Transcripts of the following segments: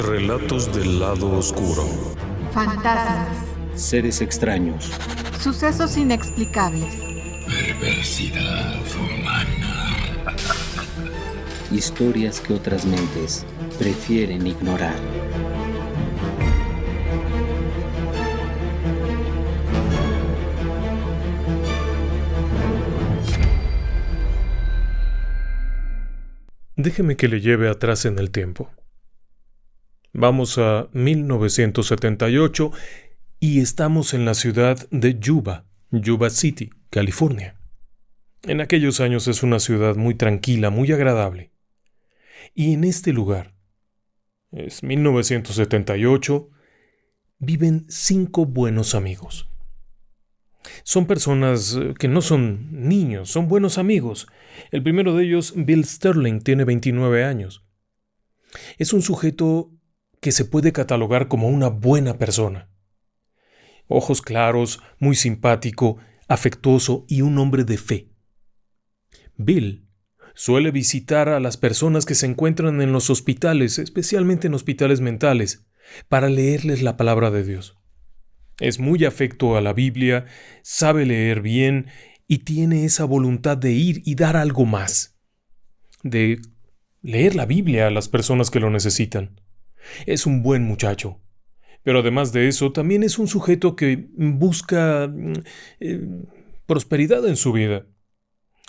Relatos del lado oscuro. Fantasmas. Seres extraños. Sucesos inexplicables. Perversidad humana. Historias que otras mentes prefieren ignorar. Déjeme que le lleve atrás en el tiempo. Vamos a 1978 y estamos en la ciudad de Yuba City, California. En aquellos años es una ciudad muy tranquila, muy agradable. Y en este lugar, es 1978, viven 5 buenos amigos. Son personas que no son niños, son buenos amigos. El primero de ellos, Bill Sterling, tiene 29 años. Es un sujeto que se puede catalogar como una buena persona. Ojos claros, muy simpático, afectuoso y un hombre de fe. Bill suele visitar a las personas que se encuentran en los hospitales, especialmente en hospitales mentales, para leerles la palabra de Dios. Es muy afecto a la Biblia, sabe leer bien y tiene esa voluntad de ir y dar algo más, de leer la Biblia a las personas que lo necesitan. Es un buen muchacho, pero además de eso también es un sujeto que busca prosperidad en su vida.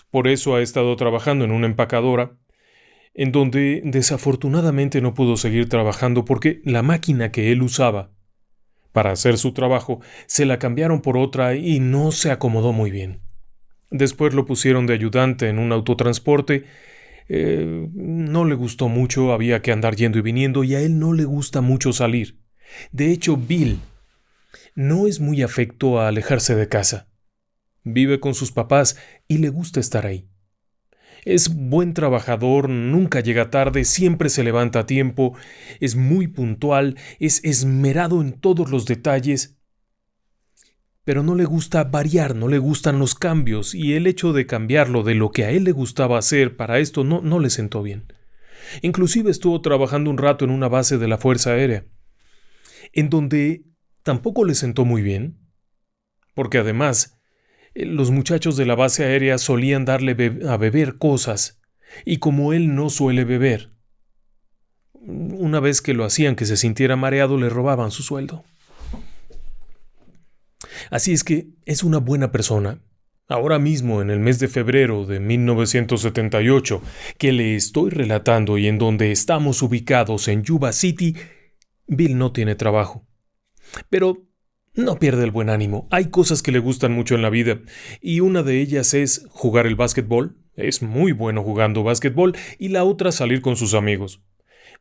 Por eso ha estado trabajando en una empacadora, en donde desafortunadamente no pudo seguir trabajando porque la máquina que él usaba para hacer su trabajo se la cambiaron por otra y no se acomodó muy bien. Después lo pusieron de ayudante en un autotransporte. No le gustó mucho, había que andar yendo y viniendo y a él no le gusta mucho salir. De hecho, Bill no es muy afecto a alejarse de casa. Vive con sus papás y le gusta estar ahí. Es buen trabajador, nunca llega tarde, siempre se levanta a tiempo, es muy puntual, es esmerado en todos los detalles, pero no le gusta variar, no le gustan los cambios, y el hecho de cambiarlo de lo que a él le gustaba hacer para esto no le sentó bien. Inclusive estuvo trabajando un rato en una base de la Fuerza Aérea, en donde tampoco le sentó muy bien, porque además los muchachos de la base aérea solían darle a beber cosas, y como él no suele beber, una vez que lo hacían que se sintiera mareado, le robaban su sueldo. Así es que es una buena persona. Ahora mismo, en el mes de febrero de 1978, que le estoy relatando y en donde estamos ubicados en Yuba City, Bill no tiene trabajo. Pero no pierde el buen ánimo. Hay cosas que le gustan mucho en la vida, y una de ellas es jugar el básquetbol. Es muy bueno jugando básquetbol, y la otra salir con sus amigos.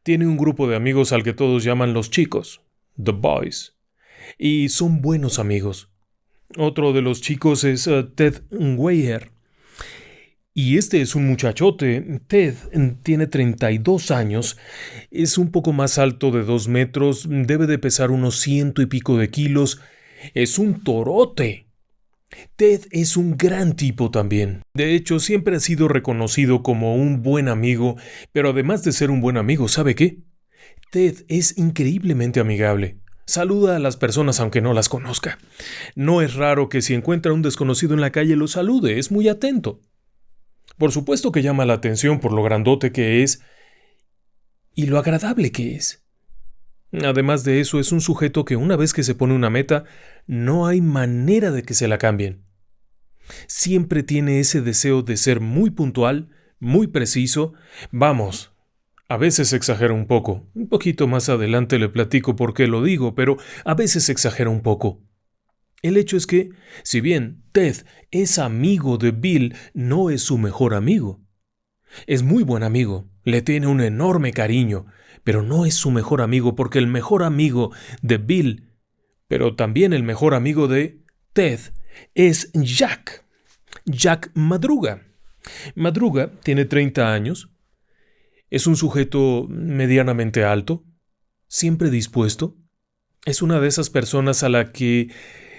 Tiene un grupo de amigos al que todos llaman los chicos, The Boys, y son buenos amigos. Otro de los chicos es Ted Weyer, y este es un muchachote. Ted tiene 32 años, es un poco más alto de 2 metros, debe de pesar unos 100 y pico de kilos, es un torote. Ted es un gran tipo también. De hecho, siempre ha sido reconocido como un buen amigo, pero además de ser un buen amigo, ¿sabe qué? Ted es increíblemente amigable. Saluda a las personas aunque no las conozca. No es raro que si encuentra a un desconocido en la calle lo salude, es muy atento. Por supuesto que llama la atención por lo grandote que es y lo agradable que es. Además de eso, es un sujeto que una vez que se pone una meta, no hay manera de que se la cambien. Siempre tiene ese deseo de ser muy puntual, muy preciso. Vamos, a veces exagera un poco. Un poquito más adelante le platico por qué lo digo, pero a veces exagera un poco. El hecho es que, si bien Ted es amigo de Bill, no es su mejor amigo. Es muy buen amigo, le tiene un enorme cariño, pero no es su mejor amigo porque el mejor amigo de Bill, pero también el mejor amigo de Ted, es Jack Madruga. Madruga tiene 30 años, es un sujeto medianamente alto, siempre dispuesto. Es una de esas personas a la que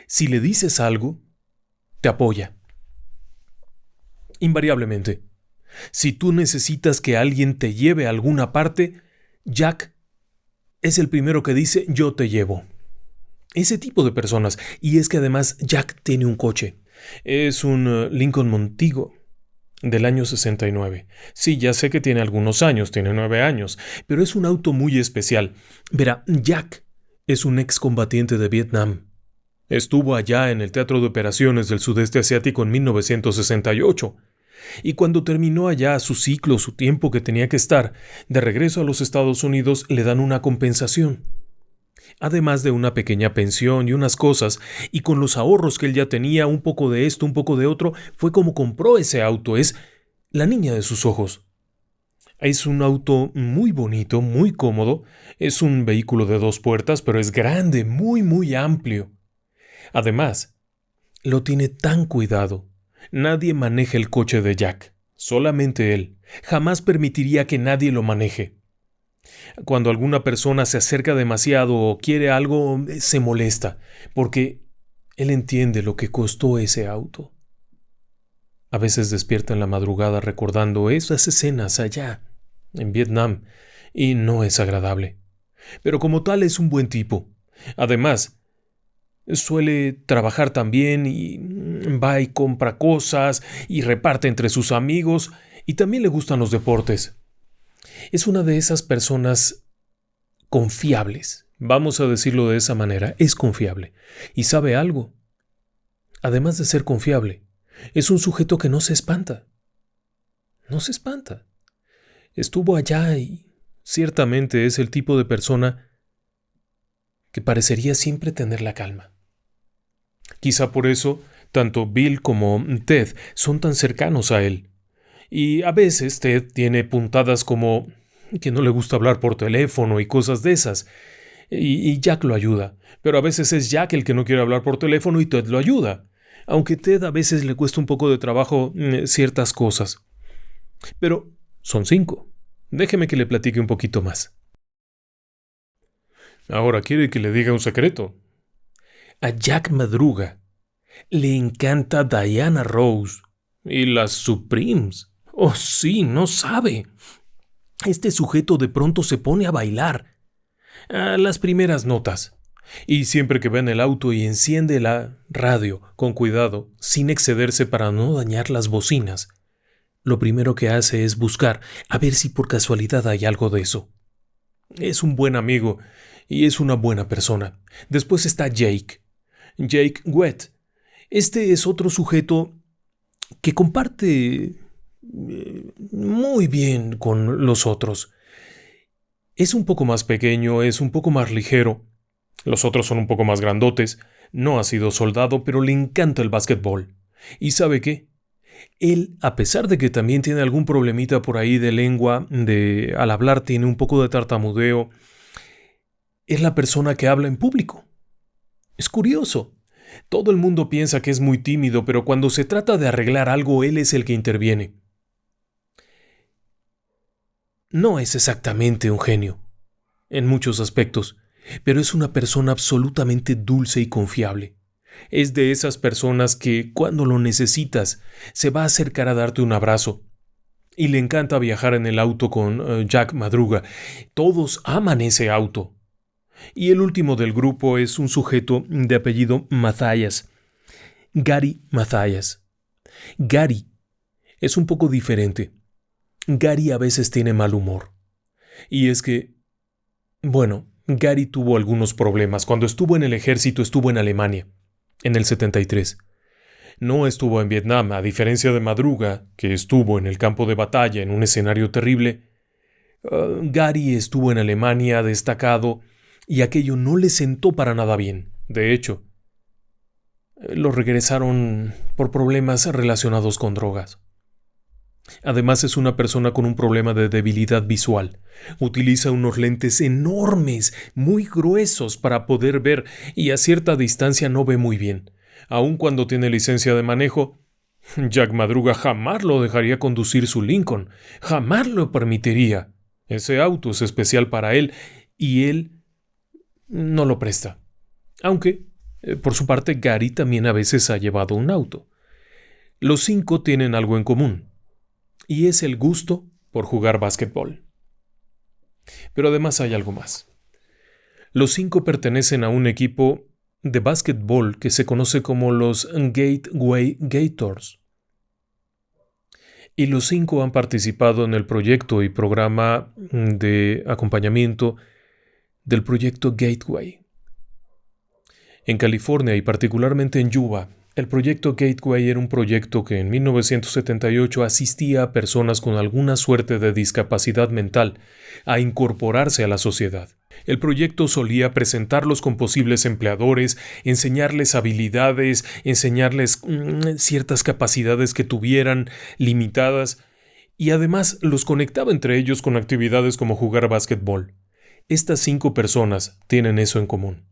si le dices algo, te apoya. Invariablemente. Si tú necesitas que alguien te lleve a alguna parte, Jack es el primero que dice yo te llevo. Ese tipo de personas. Y es que además Jack tiene un coche. Es un Lincoln Montego del año 69. Sí, ya sé que tiene algunos años, tiene 9 años, pero es un auto muy especial. Verá, Jack es un excombatiente de Vietnam. Estuvo allá en el Teatro de Operaciones del Sudeste Asiático en 1968. Y cuando terminó allá su ciclo, su tiempo que tenía que estar, de regreso a los Estados Unidos le dan una compensación. Además de una pequeña pensión y unas cosas, y con los ahorros que él ya tenía, un poco de esto, un poco de otro, fue como compró ese auto. Es la niña de sus ojos. Es un auto muy bonito, muy cómodo, es un vehículo de 2 puertas, pero es grande, muy amplio. Además, lo tiene tan cuidado. Nadie maneja el coche de Jack, solamente él. Jamás permitiría que nadie lo maneje. Cuando alguna persona se acerca demasiado o quiere algo, se molesta, porque él entiende lo que costó ese auto. A veces despierta en la madrugada recordando esas escenas allá, en Vietnam, y no es agradable. Pero como tal es un buen tipo. Además, suele trabajar también y va y compra cosas y reparte entre sus amigos y también le gustan los deportes. Es una de esas personas confiables, vamos a decirlo de esa manera, es confiable y sabe algo. Además de ser confiable, es un sujeto que no se espanta. No se espanta. Estuvo allá y ciertamente es el tipo de persona que parecería siempre tener la calma. Quizá por eso, tanto Bill como Ted son tan cercanos a él. Y a veces Ted tiene puntadas como que no le gusta hablar por teléfono y cosas de esas. Y Jack lo ayuda. Pero a veces es Jack el que no quiere hablar por teléfono y Ted lo ayuda. Aunque Ted a veces le cuesta un poco de trabajo ciertas cosas. Pero son 5. Déjeme que le platique un poquito más. Ahora quiere que le diga un secreto. A Jack Madruga le encanta Diana Rose y las Supremes. Oh, sí, no sabe. Este sujeto de pronto se pone a bailar a las primeras notas. Y siempre que va en el auto y enciende la radio con cuidado, sin excederse para no dañar las bocinas, lo primero que hace es buscar a ver si por casualidad hay algo de eso. Es un buen amigo y es una buena persona. Después está Jake Wett. Este es otro sujeto que comparte muy bien con los otros. Es un poco más pequeño, es un poco más ligero. Los otros son un poco más grandotes. No ha sido soldado, pero le encanta el básquetbol. ¿Y sabe qué? Él, a pesar de que también tiene algún problemita por ahí de lengua, al hablar tiene un poco de tartamudeo, es la persona que habla en público. Es curioso. Todo el mundo piensa que es muy tímido, pero cuando se trata de arreglar algo, él es el que interviene. No es exactamente un genio, en muchos aspectos, pero es una persona absolutamente dulce y confiable. Es de esas personas que, cuando lo necesitas, se va a acercar a darte un abrazo. Y le encanta viajar en el auto con Jack Madruga. Todos aman ese auto. Y el último del grupo es un sujeto de apellido Mathias. Gary Mathias. Gary es un poco diferente. Gary a veces tiene mal humor. Y es que, bueno, Gary tuvo algunos problemas. Cuando estuvo en el ejército estuvo en Alemania, en el 73. No estuvo en Vietnam, a diferencia de Madruga, que estuvo en el campo de batalla en un escenario terrible. Gary estuvo en Alemania destacado y aquello no le sentó para nada bien. De hecho, lo regresaron por problemas relacionados con drogas. Además es una persona con un problema de debilidad visual. Utiliza unos lentes enormes, muy gruesos para poder ver y a cierta distancia no ve muy bien. Aun cuando tiene licencia de manejo, Jack Madruga jamás lo dejaría conducir su Lincoln. Jamás lo permitiría. Ese auto es especial para él y él no lo presta. Aunque, por su parte, Gary también a veces ha llevado un auto. Los 5 tienen algo en común. Y es el gusto por jugar básquetbol. Pero además hay algo más. Los 5 pertenecen a un equipo de básquetbol que se conoce como los Gateway Gators. Y los 5 han participado en el proyecto y programa de acompañamiento del proyecto Gateway. En California y particularmente en Yuba, el proyecto Gateway era un proyecto que en 1978 asistía a personas con alguna suerte de discapacidad mental a incorporarse a la sociedad. El proyecto solía presentarlos con posibles empleadores, enseñarles habilidades, enseñarles ciertas capacidades que tuvieran limitadas y además los conectaba entre ellos con actividades como jugar básquetbol. Estas 5 personas tienen eso en común.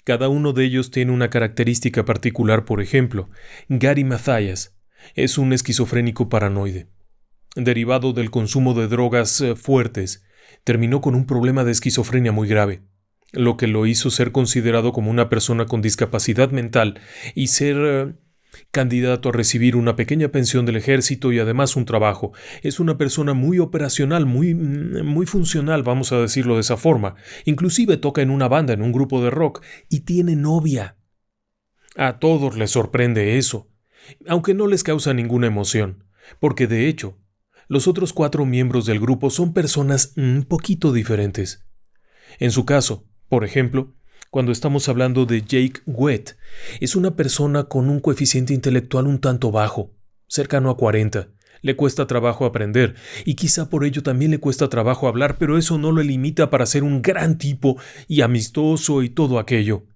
Cada uno de ellos tiene una característica particular. Por ejemplo, Gary Mathias es un esquizofrénico paranoide. Derivado del consumo de drogas fuertes, terminó con un problema de esquizofrenia muy grave, lo que lo hizo ser considerado como una persona con discapacidad mental y ser candidato a recibir una pequeña pensión del ejército y además un trabajo. Es una persona muy operacional, muy funcional, vamos a decirlo de esa forma. Inclusive toca en una banda, en un grupo de rock, y tiene novia. A todos les sorprende eso, aunque no les causa ninguna emoción, porque de hecho, los otros 4 miembros del grupo son personas un poquito diferentes. En su caso, por ejemplo, cuando estamos hablando de Jake Wett, es una persona con un coeficiente intelectual un tanto bajo, cercano a 40. Le cuesta trabajo aprender y quizá por ello también le cuesta trabajo hablar, pero eso no lo limita para ser un gran tipo y amistoso y todo aquello.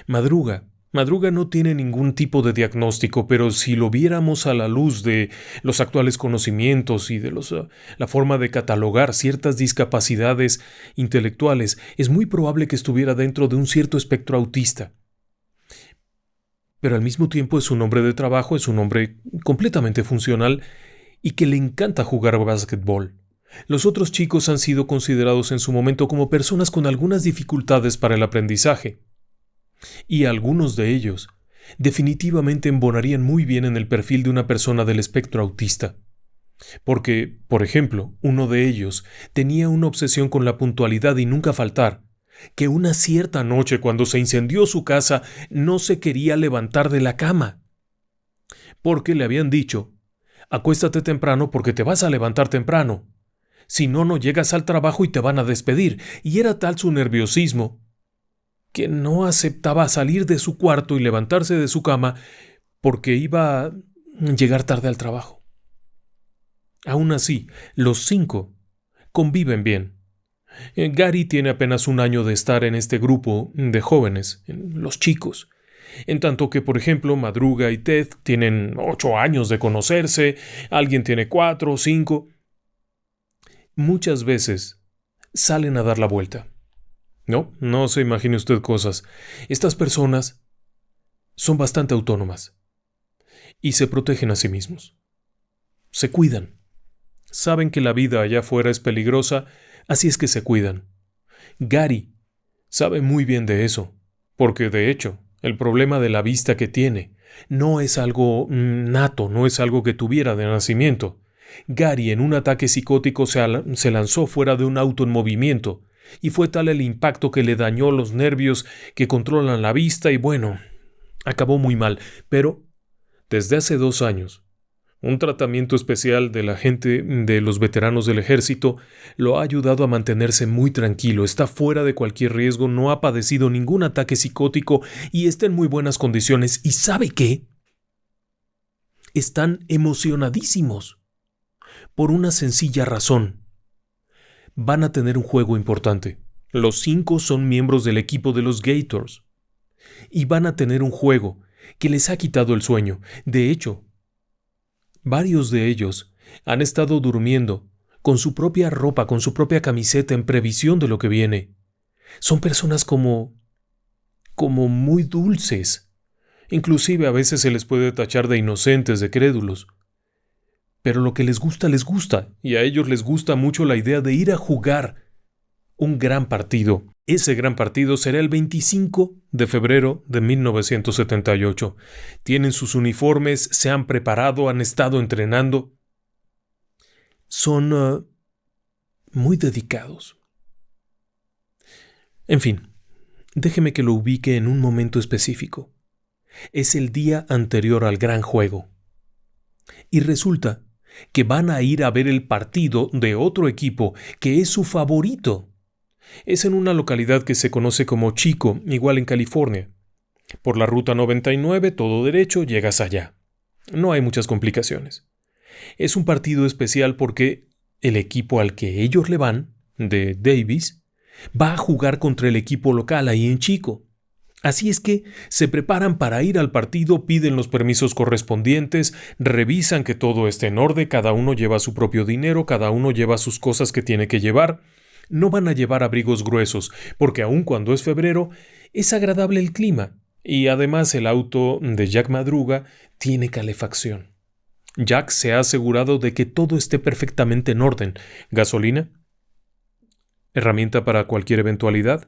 Madruga no tiene ningún tipo de diagnóstico, pero si lo viéramos a la luz de los actuales conocimientos y de la forma de catalogar ciertas discapacidades intelectuales, es muy probable que estuviera dentro de un cierto espectro autista. Pero al mismo tiempo es un hombre de trabajo, es un hombre completamente funcional y que le encanta jugar básquetbol. Los otros chicos han sido considerados en su momento como personas con algunas dificultades para el aprendizaje. Y algunos de ellos definitivamente embonarían muy bien en el perfil de una persona del espectro autista. Porque, por ejemplo, uno de ellos tenía una obsesión con la puntualidad y nunca faltar, que una cierta noche cuando se incendió su casa no se quería levantar de la cama, porque le habían dicho: acuéstate temprano porque te vas a levantar temprano, si no, no llegas al trabajo y te van a despedir, y era tal su nerviosismo que no aceptaba salir de su cuarto y levantarse de su cama porque iba a llegar tarde al trabajo. Aún así, los 5 conviven bien. Gary tiene apenas 1 año de estar en este grupo de jóvenes, los chicos, en tanto que, por ejemplo, Madruga y Ted tienen 8 años de conocerse, alguien tiene 4 o 5. Muchas veces salen a dar la vuelta. No se imagine usted cosas. Estas personas son bastante autónomas y se protegen a sí mismos. Se cuidan. Saben que la vida allá afuera es peligrosa, así es que se cuidan. Gary sabe muy bien de eso, porque de hecho, el problema de la vista que tiene no es algo nato, no es algo que tuviera de nacimiento. Gary en un ataque psicótico se lanzó fuera de un auto en movimiento, y fue tal el impacto que le dañó los nervios que controlan la vista y bueno, acabó muy mal. Pero desde hace 2 años, un tratamiento especial de la gente de los veteranos del ejército lo ha ayudado a mantenerse muy tranquilo, está fuera de cualquier riesgo, no ha padecido ningún ataque psicótico y está en muy buenas condiciones. ¿Y sabe qué? Están emocionadísimos por una sencilla razón. Van a tener un juego importante. Los 5 son miembros del equipo de los Gators. Y van a tener un juego que les ha quitado el sueño. De hecho, varios de ellos han estado durmiendo con su propia ropa, con su propia camiseta en previsión de lo que viene. Son personas como muy dulces. Inclusive a veces se les puede tachar de inocentes, de crédulos. Pero lo que les gusta, y a ellos les gusta mucho la idea de ir a jugar un gran partido. Ese gran partido será el 25 de febrero de 1978. Tienen sus uniformes, se han preparado, han estado entrenando. Son muy dedicados. En fin, déjeme que lo ubique en un momento específico. Es el día anterior al gran juego. Y resulta que van a ir a ver el partido de otro equipo que es su favorito. Es en una localidad que se conoce como Chico, igual en California. Por la ruta 99, todo derecho, llegas allá. No hay muchas complicaciones. Es un partido especial porque el equipo al que ellos le van, de Davis, va a jugar contra el equipo local ahí en Chico. Así es que se preparan para ir al partido, piden los permisos correspondientes, revisan que todo esté en orden, cada uno lleva su propio dinero, cada uno lleva sus cosas que tiene que llevar. No van a llevar abrigos gruesos, porque aun cuando es febrero, es agradable el clima, y además el auto de Jack Madruga tiene calefacción. Jack se ha asegurado de que todo esté perfectamente en orden. ¿Gasolina? ¿Herramienta para cualquier eventualidad?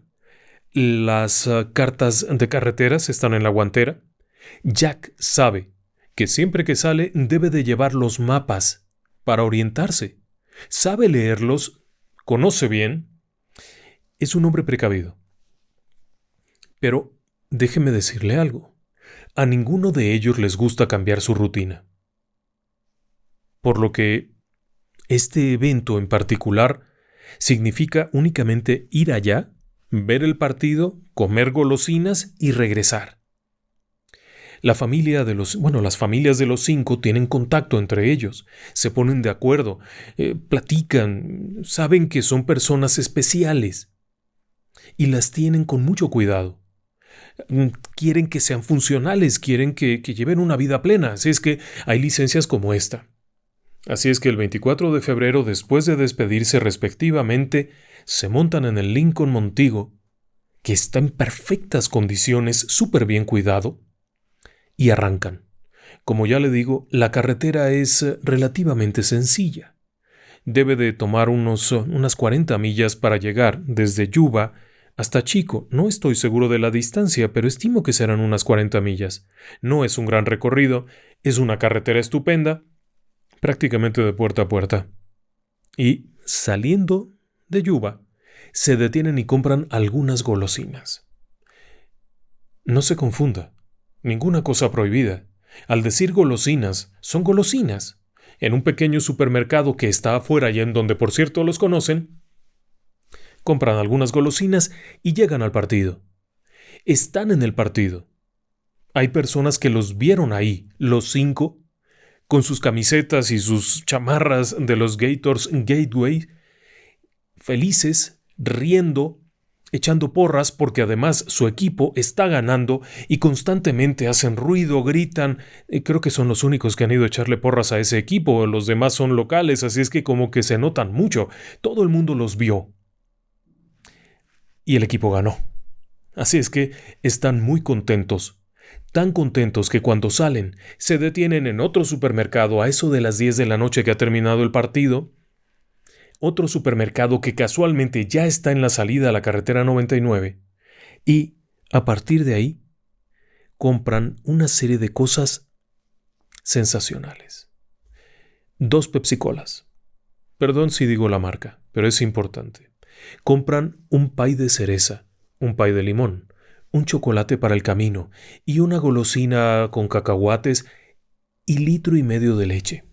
Las cartas de carreteras están en la guantera. Jack sabe que siempre que sale debe de llevar los mapas para orientarse. Sabe leerlos, conoce bien. Es un hombre precavido. Pero déjeme decirle algo. A ninguno de ellos les gusta cambiar su rutina. Por lo que este evento en particular significa únicamente ir allá, ver el partido, comer golosinas y regresar. Las familias de los 5 tienen contacto entre ellos, se ponen de acuerdo, platican, saben que son personas especiales y las tienen con mucho cuidado. Quieren que sean funcionales, quieren que lleven una vida plena, así es que hay licencias como esta. Así es que el 24 de febrero, después de despedirse respectivamente, se montan en el Lincoln Montigo, que está en perfectas condiciones, súper bien cuidado, y arrancan. Como ya le digo, la carretera es relativamente sencilla. Debe de tomar unas 40 millas para llegar desde Yuba hasta Chico. No estoy seguro de la distancia, pero estimo que serán unas 40 millas. No es un gran recorrido, es una carretera estupenda, prácticamente de puerta a puerta. Y saliendo de Yuba, se detienen y compran algunas golosinas. No se confunda, ninguna cosa prohibida. Al decir golosinas, son golosinas. En un pequeño supermercado que está afuera y en donde por cierto los conocen, compran algunas golosinas y llegan al partido. Están en el partido. Hay personas que los vieron ahí, los 5, con sus camisetas y sus chamarras de los Gators Gateway, felices, riendo, echando porras porque además su equipo está ganando y constantemente hacen ruido, gritan. Creo que son los únicos que han ido a echarle porras a ese equipo, los demás son locales, así es que como que se notan mucho. Todo el mundo los vio. Y el equipo ganó. Así es que están muy contentos. Tan contentos que cuando salen, se detienen en otro supermercado a eso de las 10 de la noche que ha terminado el partido. Otro supermercado que casualmente ya está en la salida a la carretera 99. Y, a partir de ahí, compran una serie de cosas sensacionales. 2 Pepsi-Colas. Perdón si digo la marca, pero es importante. Compran un pay de cereza, un pay de limón, un chocolate para el camino y una golosina con cacahuates y 1,5 litros de leche.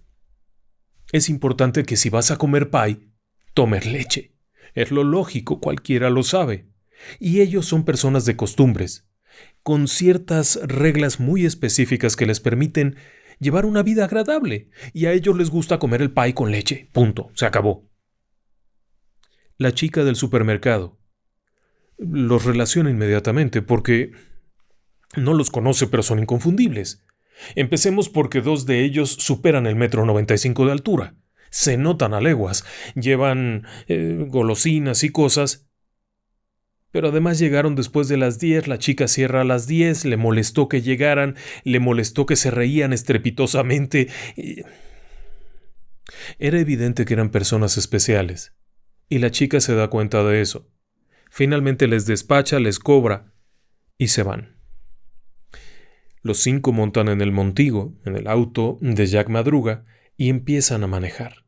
Es importante que si vas a comer pay, tomes leche. Es lo lógico, cualquiera lo sabe. Y ellos son personas de costumbres, con ciertas reglas muy específicas que les permiten llevar una vida agradable, y a ellos les gusta comer el pay con leche. Punto. Se acabó. La chica del supermercado los relaciona inmediatamente porque no los conoce, pero son inconfundibles. Empecemos porque 2 de ellos superan el 1,95 m de altura. Se notan a leguas, llevan golosinas y cosas. Pero además llegaron después de las 10, la chica cierra a las 10, le molestó que llegaran, le molestó que se reían estrepitosamente. Era evidente que eran personas especiales, y la chica se da cuenta de eso. Finalmente les despacha, les cobra, y se van. Los 5 montan en el Montigo, en el auto de Jack Madruga, y empiezan a manejar.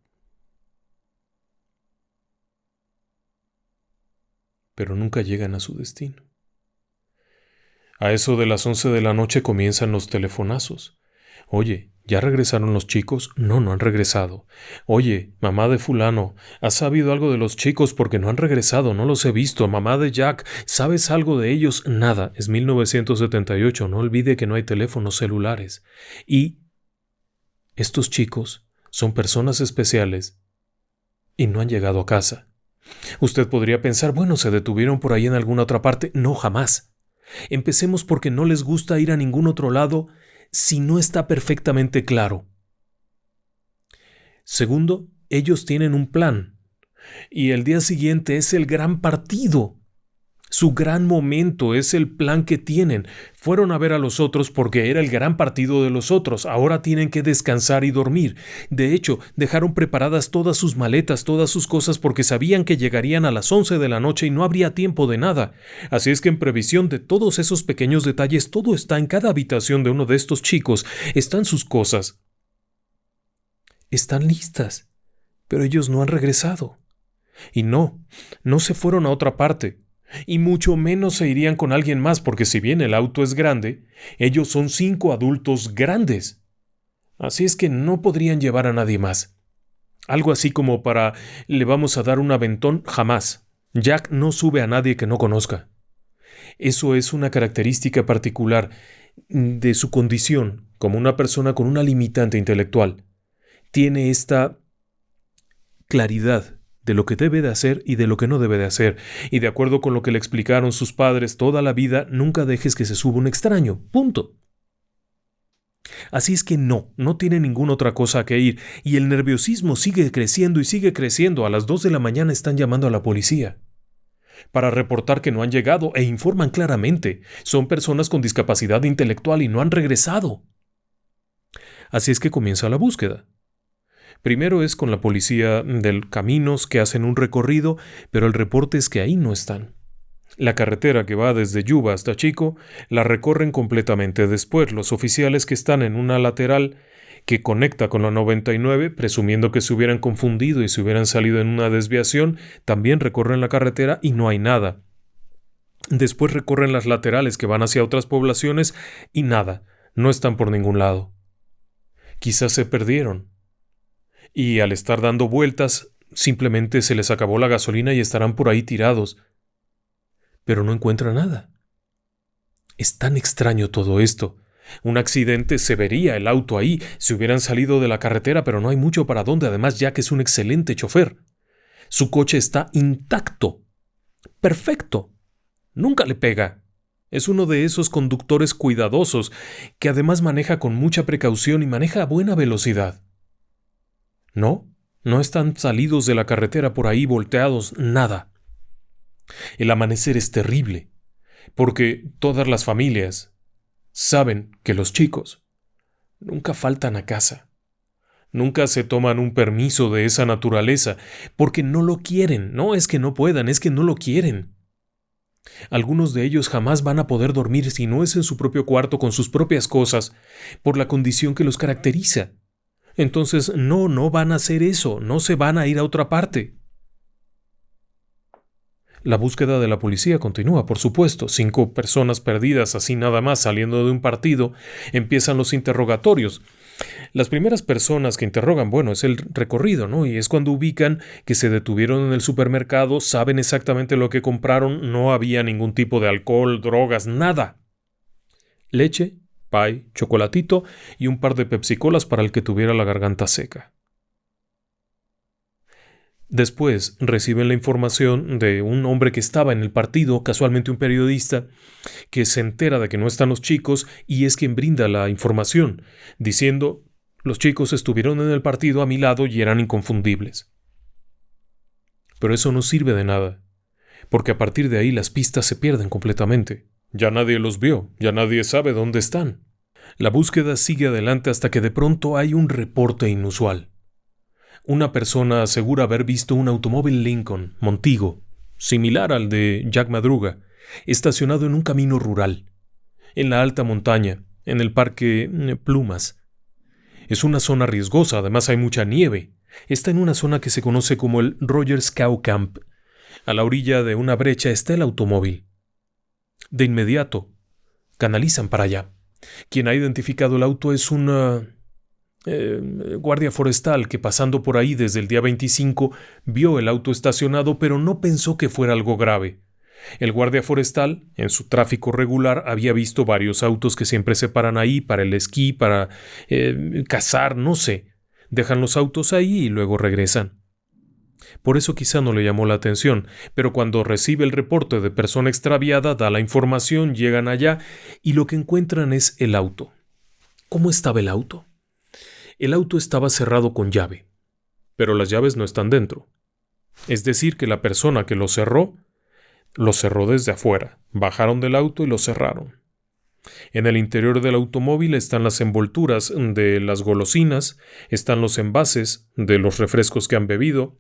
pero nunca llegan a su destino. A eso de las 11 de la noche comienzan los telefonazos. Oye, ¿ya regresaron los chicos? No, no han regresado. Oye, mamá de fulano, ¿has sabido algo de los chicos? Porque no han regresado, no los he visto. Mamá de Jack, ¿sabes algo de ellos? Nada, es 1978, no olvide que no hay teléfonos celulares. Y estos chicos son personas especiales y no han llegado a casa. Usted podría pensar, bueno, ¿se detuvieron por ahí en alguna otra parte? No, jamás. Empecemos porque no les gusta ir a ningún otro lado si no está perfectamente claro. Segundo, ellos tienen un plan. Y el día siguiente es el gran partido. Su gran momento es el plan que tienen. Fueron a ver a los otros porque era el gran partido de los otros. Ahora tienen que descansar y dormir. De hecho, dejaron preparadas todas sus maletas, todas sus cosas porque sabían que llegarían a las 11 de la noche y no habría tiempo de nada. Así es que en previsión de todos esos pequeños detalles, todo está en cada habitación de uno de estos chicos. Están sus cosas. Están listas. Pero ellos no han regresado. Y no se fueron a otra parte. Y mucho menos se irían con alguien más porque si bien el auto es grande, ellos son 5 adultos grandes. Así es que no podrían llevar a nadie más. Algo así como para le vamos a dar un aventón, jamás. Jack no sube a nadie que no conozca. Eso es una característica particular de su condición como una persona con una limitante intelectual. Tiene esta claridad de lo que debe de hacer y de lo que no debe de hacer, y de acuerdo con lo que le explicaron sus padres toda la vida, nunca dejes que se suba un extraño, punto. Así es que no tiene ninguna otra cosa que ir, y el nerviosismo sigue creciendo y sigue creciendo. A las 2 de la mañana están llamando a la policía para reportar que no han llegado e informan claramente, son personas con discapacidad intelectual y no han regresado. Así es que comienza la búsqueda. Primero es con la policía del Caminos que hacen un recorrido, pero el reporte es que ahí no están. La carretera que va desde Yuba hasta Chico la recorren completamente. Después los oficiales que están en una lateral que conecta con la 99, presumiendo que se hubieran confundido y se hubieran salido en una desviación, también recorren la carretera y no hay nada. Después recorren las laterales que van hacia otras poblaciones y nada, no están por ningún lado. Quizás se perdieron. Y al estar dando vueltas, simplemente se les acabó la gasolina y estarán por ahí tirados. Pero no encuentran nada. Es tan extraño todo esto. Un accidente se vería el auto ahí, se hubieran salido de la carretera, pero no hay mucho para dónde. Además, Jack es un excelente chofer. Su coche está intacto. Perfecto. Nunca le pega. Es uno de esos conductores cuidadosos que además maneja con mucha precaución y maneja a buena velocidad. No están salidos de la carretera por ahí volteados, nada. El amanecer es terrible, porque todas las familias saben que los chicos nunca faltan a casa, nunca se toman un permiso de esa naturaleza, porque no lo quieren, no es que no puedan, es que no lo quieren. Algunos de ellos jamás van a poder dormir si no es en su propio cuarto con sus propias cosas, por la condición que los caracteriza. Entonces no van a hacer eso, no se van a ir a otra parte. La búsqueda de la policía continúa, por supuesto. 5 personas perdidas así nada más saliendo de un partido. Empiezan los interrogatorios. Las primeras personas que interrogan, es el recorrido, ¿no? Y es cuando ubican que se detuvieron en el supermercado, saben exactamente lo que compraron, no había ningún tipo de alcohol, drogas, nada. Leche, pie, chocolatito y un par de Pepsi-Colas para el que tuviera la garganta seca. Después reciben la información de un hombre que estaba en el partido, casualmente un periodista, que se entera de que no están los chicos y es quien brinda la información, diciendo: los chicos estuvieron en el partido a mi lado y eran inconfundibles. Pero eso no sirve de nada, porque a partir de ahí las pistas se pierden completamente. Ya nadie los vio, ya nadie sabe dónde están. La búsqueda sigue adelante hasta que de pronto hay un reporte inusual. Una persona asegura haber visto un automóvil Lincoln, Montigo, similar al de Jack Madruga, estacionado en un camino rural, en la alta montaña, en el parque Plumas. Es una zona riesgosa, además hay mucha nieve. Está en una zona que se conoce como el Rogers Cow Camp, A la orilla de una brecha está el automóvil. De inmediato, canalizan para allá. Quien ha identificado el auto es un guardia forestal que, pasando por ahí desde el día 25, vio el auto estacionado, pero no pensó que fuera algo grave. El guardia forestal, en su tráfico regular, había visto varios autos que siempre se paran ahí para el esquí, para cazar, no sé. Dejan los autos ahí y luego regresan. Por eso quizá no le llamó la atención, pero cuando recibe el reporte de persona extraviada, da la información, llegan allá y lo que encuentran es el auto. ¿Cómo estaba el auto? El auto estaba cerrado con llave, pero las llaves no están dentro. Es decir, que la persona que lo cerró desde afuera. Bajaron del auto y lo cerraron. En el interior del automóvil están las envolturas de las golosinas, están los envases de los refrescos que han bebido,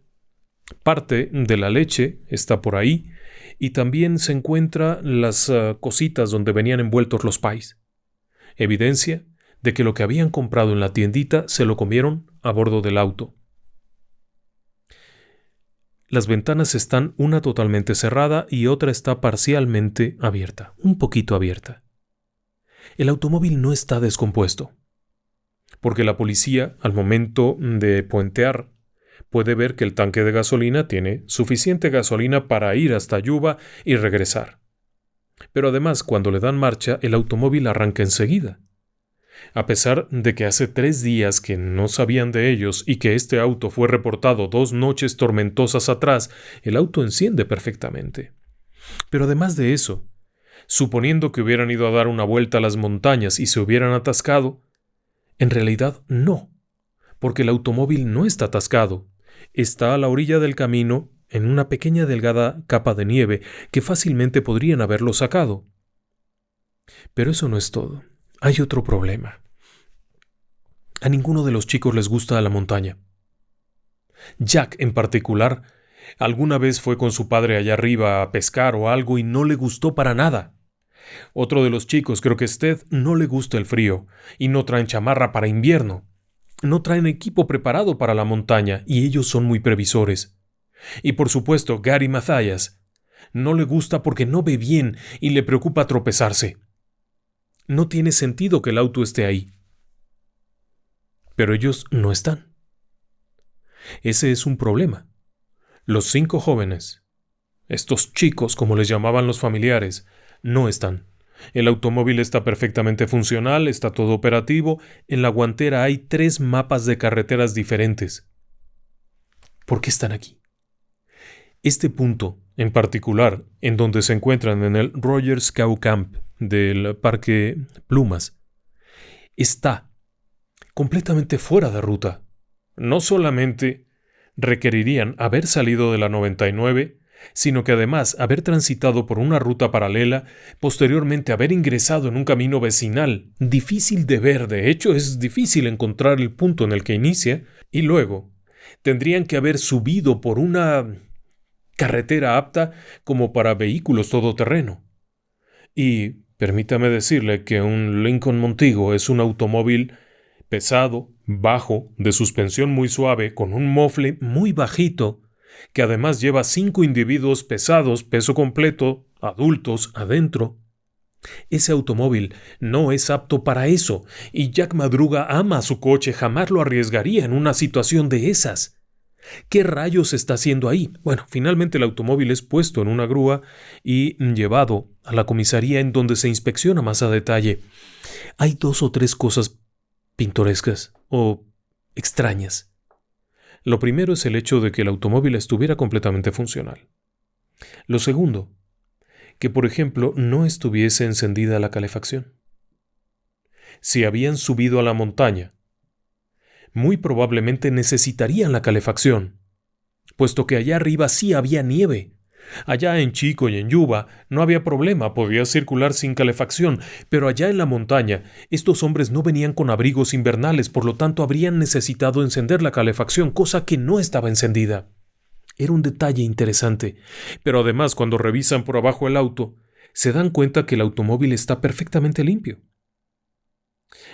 parte de la leche está por ahí y también se encuentran las cositas donde venían envueltos los pies. Evidencia de que lo que habían comprado en la tiendita se lo comieron a bordo del auto. Las ventanas están una totalmente cerrada y otra está parcialmente abierta, un poquito abierta. El automóvil no está descompuesto, porque la policía, al momento de puentear, puede ver que el tanque de gasolina tiene suficiente gasolina para ir hasta Yuba y regresar. Pero además, cuando le dan marcha, el automóvil arranca enseguida. A pesar de que hace 3 días que no sabían de ellos y que este auto fue reportado 2 noches tormentosas atrás, el auto enciende perfectamente. Pero además de eso, suponiendo que hubieran ido a dar una vuelta a las montañas y se hubieran atascado, en realidad no, porque el automóvil no está atascado, está a la orilla del camino en una pequeña delgada capa de nieve que fácilmente podrían haberlo sacado. Pero eso no es todo. Hay otro problema. A ninguno de los chicos les gusta la montaña. Jack, en particular, alguna vez fue con su padre allá arriba a pescar o algo y no le gustó para nada. Otro de los chicos, creo que es Ted, no le gusta el frío y no traen chamarra para invierno. No traen equipo preparado para la montaña y ellos son muy previsores. Y por supuesto, Gary Mathias no le gusta porque no ve bien y le preocupa tropezarse. No tiene sentido que el auto esté ahí. Pero ellos no están. Ese es un problema. Los 5 jóvenes, estos chicos como les llamaban los familiares, no están. El automóvil está perfectamente funcional, está todo operativo. En la guantera hay 3 mapas de carreteras diferentes. ¿Por qué están aquí? Este punto, en particular, en donde se encuentran en el Rogers Cow Camp del Parque Plumas, está completamente fuera de ruta. No solamente requerirían haber salido de la 99, sino que además haber transitado por una ruta paralela, posteriormente haber ingresado en un camino vecinal, difícil de ver, de hecho es difícil encontrar el punto en el que inicia, y luego tendrían que haber subido por una carretera apta como para vehículos todoterreno. Y permítame decirle que un Lincoln Montego es un automóvil pesado, bajo, de suspensión muy suave, con un mofle muy bajito, que además lleva 5 individuos pesados, peso completo, adultos, adentro. Ese automóvil no es apto para eso, y Jack Madruga ama su coche, jamás lo arriesgaría en una situación de esas. ¿Qué rayos está haciendo ahí? Bueno, finalmente el automóvil es puesto en una grúa y llevado a la comisaría en donde se inspecciona más a detalle. Hay 2 o 3 cosas pintorescas o extrañas. Lo primero es el hecho de que el automóvil estuviera completamente funcional. Lo segundo, que por ejemplo no estuviese encendida la calefacción. Si habían subido a la montaña, muy probablemente necesitarían la calefacción, puesto que allá arriba sí había nieve. Allá en Chico y en Yuba no había problema, podía circular sin calefacción, pero allá en la montaña estos hombres no venían con abrigos invernales, por lo tanto habrían necesitado encender la calefacción, cosa que no estaba encendida. Era un detalle interesante, pero además cuando revisan por abajo el auto, se dan cuenta que el automóvil está perfectamente limpio.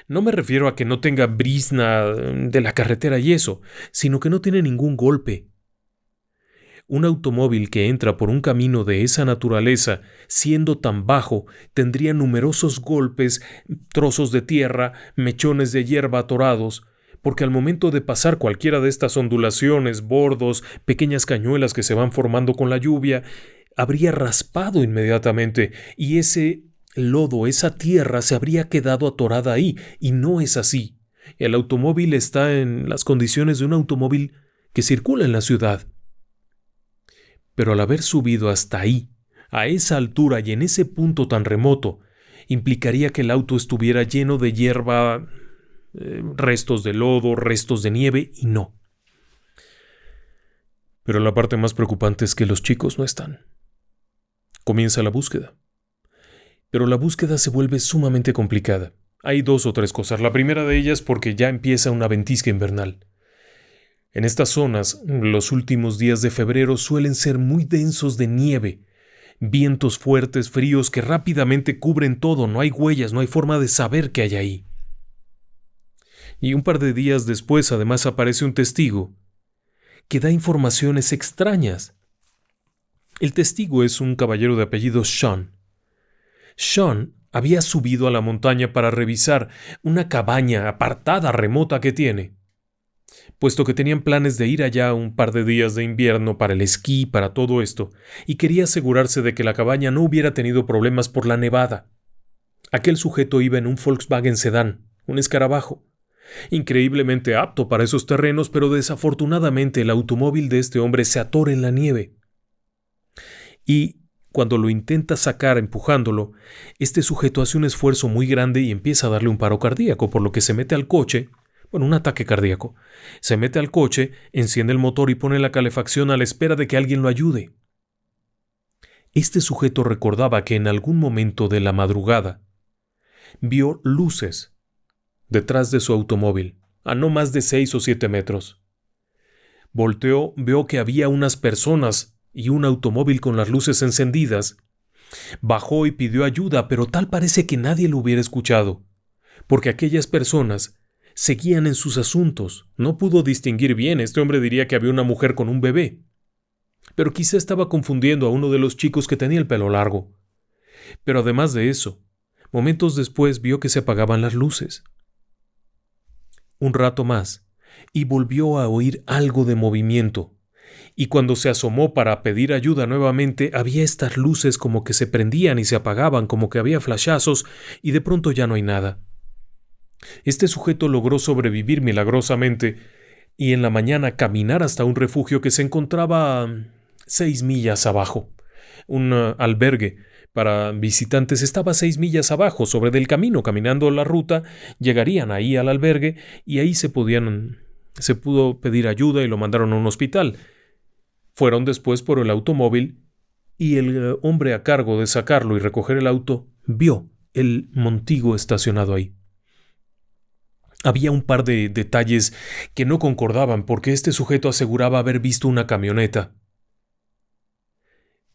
No me refiero a que no tenga brizna de la carretera y eso, sino que no tiene ningún golpe. Un automóvil que entra por un camino de esa naturaleza, siendo tan bajo, tendría numerosos golpes, trozos de tierra, mechones de hierba atorados, porque al momento de pasar cualquiera de estas ondulaciones, bordos, pequeñas cañuelas que se van formando con la lluvia, habría raspado inmediatamente, y ese lodo, esa tierra se habría quedado atorada ahí, y no es así. El automóvil está en las condiciones de un automóvil que circula en la ciudad. Pero al haber subido hasta ahí, a esa altura y en ese punto tan remoto, implicaría que el auto estuviera lleno de hierba, restos de lodo, restos de nieve, y no. Pero la parte más preocupante es que los chicos no están. Comienza la búsqueda. Pero la búsqueda se vuelve sumamente complicada. Hay 2 o 3 cosas. La primera de ellas porque ya empieza una ventisca invernal. En estas zonas, los últimos días de febrero suelen ser muy densos de nieve, vientos fuertes, fríos que rápidamente cubren todo, no hay huellas, no hay forma de saber qué hay ahí. Y un par de días después, además, aparece un testigo que da informaciones extrañas. El testigo es un caballero de apellido Sean. Sean había subido a la montaña para revisar una cabaña apartada, remota que tiene, puesto que tenían planes de ir allá un par de días de invierno para el esquí, para todo esto, y quería asegurarse de que la cabaña no hubiera tenido problemas por la nevada. Aquel sujeto iba en un Volkswagen sedán, un escarabajo, increíblemente apto para esos terrenos, pero desafortunadamente el automóvil de este hombre se atora en la nieve. Y cuando lo intenta sacar empujándolo, este sujeto hace un esfuerzo muy grande y empieza a darle un paro cardíaco, por lo que se mete al coche, un ataque cardíaco. Se mete al coche, enciende el motor y pone la calefacción a la espera de que alguien lo ayude. Este sujeto recordaba que en algún momento de la madrugada vio luces detrás de su automóvil, a no más de 6 o 7 metros. Volteó, vio que había unas personas y un automóvil con las luces encendidas. Bajó y pidió ayuda, pero tal parece que nadie lo hubiera escuchado, porque aquellas personas seguían en sus asuntos. No pudo distinguir bien. Este hombre diría que había una mujer con un bebé, pero quizá estaba confundiendo a uno de los chicos que tenía el pelo largo. Pero además de eso, momentos después vio que se apagaban las luces. Un rato más, y volvió a oír algo de movimiento, y cuando se asomó para pedir ayuda nuevamente, había estas luces como que se prendían y se apagaban, como que había flashazos, y de pronto ya no hay nada. Este sujeto logró sobrevivir milagrosamente y en la mañana caminar hasta un refugio que se encontraba a 6 millas abajo. Un albergue para visitantes estaba 6 millas abajo, sobre del camino, caminando la ruta, llegarían ahí al albergue y ahí se pudo pedir ayuda y lo mandaron a un hospital. Fueron después por el automóvil y el hombre a cargo de sacarlo y recoger el auto vio el Montigo estacionado ahí. Había un par de detalles que no concordaban porque este sujeto aseguraba haber visto una camioneta,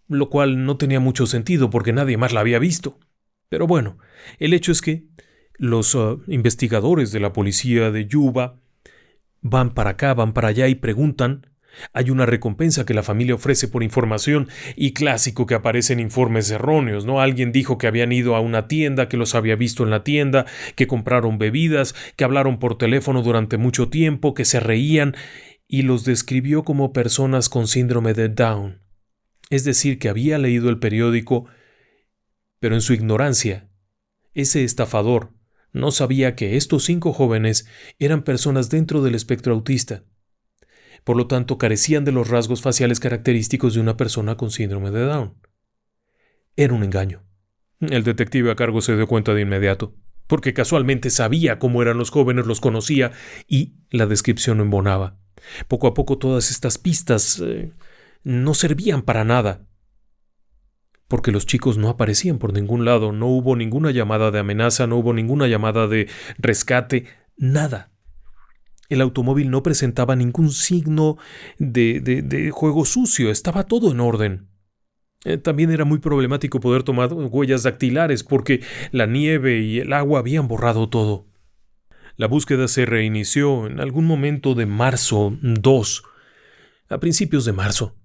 lo cual no tenía mucho sentido porque nadie más la había visto. Pero bueno, el hecho es que los investigadores de la policía de Yuba van para acá, van para allá y preguntan. Hay una recompensa que la familia ofrece por información y clásico que aparecen informes erróneos, ¿no? Alguien dijo que habían ido a una tienda, que los había visto en la tienda, que compraron bebidas, que hablaron por teléfono durante mucho tiempo, que se reían y los describió como personas con síndrome de Down. Es decir, que había leído el periódico, pero en su ignorancia, ese estafador no sabía que estos 5 jóvenes eran personas dentro del espectro autista. Por lo tanto, carecían de los rasgos faciales característicos de una persona con síndrome de Down. Era un engaño. El detective a cargo se dio cuenta de inmediato, porque casualmente sabía cómo eran los jóvenes, los conocía y la descripción no embonaba. Poco a poco todas estas pistas no servían para nada, porque los chicos no aparecían por ningún lado, no hubo ninguna llamada de amenaza, no hubo ninguna llamada de rescate, nada. El automóvil no presentaba ningún signo de juego sucio, estaba todo en orden. También era muy problemático poder tomar huellas dactilares porque la nieve y el agua habían borrado todo. La búsqueda se reinició en algún momento de marzo 2, a principios de marzo.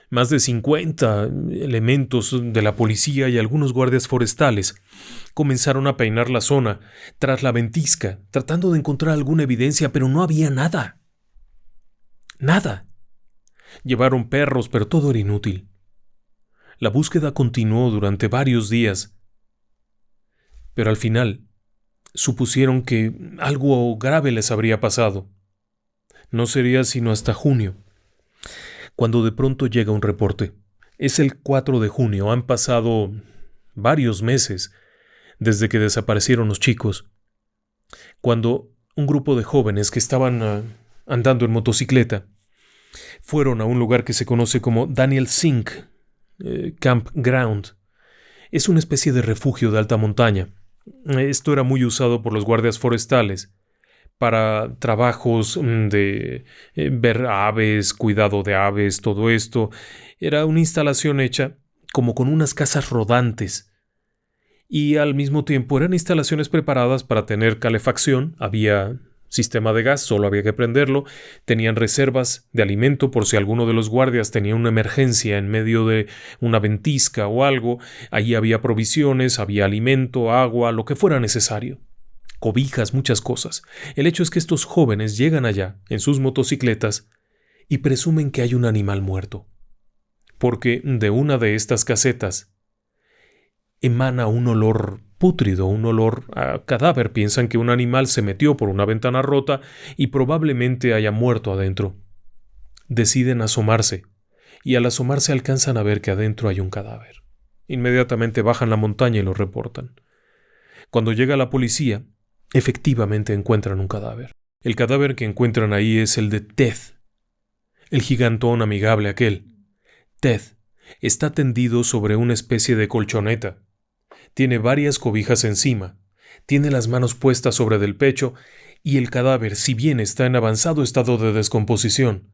Más de 50 elementos de la policía y algunos guardias forestales comenzaron a peinar la zona tras la ventisca, tratando de encontrar alguna evidencia, pero no había nada. Nada. Llevaron perros, pero todo era inútil. La búsqueda continuó durante varios días, pero al final supusieron que algo grave les habría pasado. No sería sino hasta junio, cuando de pronto llega un reporte. Es el 4 de junio, han pasado varios meses desde que desaparecieron los chicos, cuando un grupo de jóvenes que estaban andando en motocicleta fueron a un lugar que se conoce como Daniel Sink Campground. Es una especie de refugio de alta montaña. Esto era muy usado por los guardias forestales para trabajos de ver aves, cuidado de aves, todo esto. Era una instalación hecha como con unas casas rodantes. Y al mismo tiempo eran instalaciones preparadas para tener calefacción. Había sistema de gas, solo había que prenderlo. Tenían reservas de alimento por si alguno de los guardias tenía una emergencia en medio de una ventisca o algo. Allí había provisiones, había alimento, agua, lo que fuera necesario. Cobijas, muchas cosas. El hecho es que estos jóvenes llegan allá, en sus motocicletas, y presumen que hay un animal muerto. Porque de una de estas casetas emana un olor pútrido, un olor a cadáver. Piensan que un animal se metió por una ventana rota y probablemente haya muerto adentro. Deciden asomarse, y al asomarse alcanzan a ver que adentro hay un cadáver. Inmediatamente bajan la montaña y lo reportan. Cuando llega la policía, efectivamente encuentran un cadáver. El cadáver que encuentran ahí es el de Ted, el gigantón amigable aquel. Ted está tendido sobre una especie de colchoneta. Tiene varias cobijas encima, tiene las manos puestas sobre del pecho, y el cadáver, si bien está en avanzado estado de descomposición,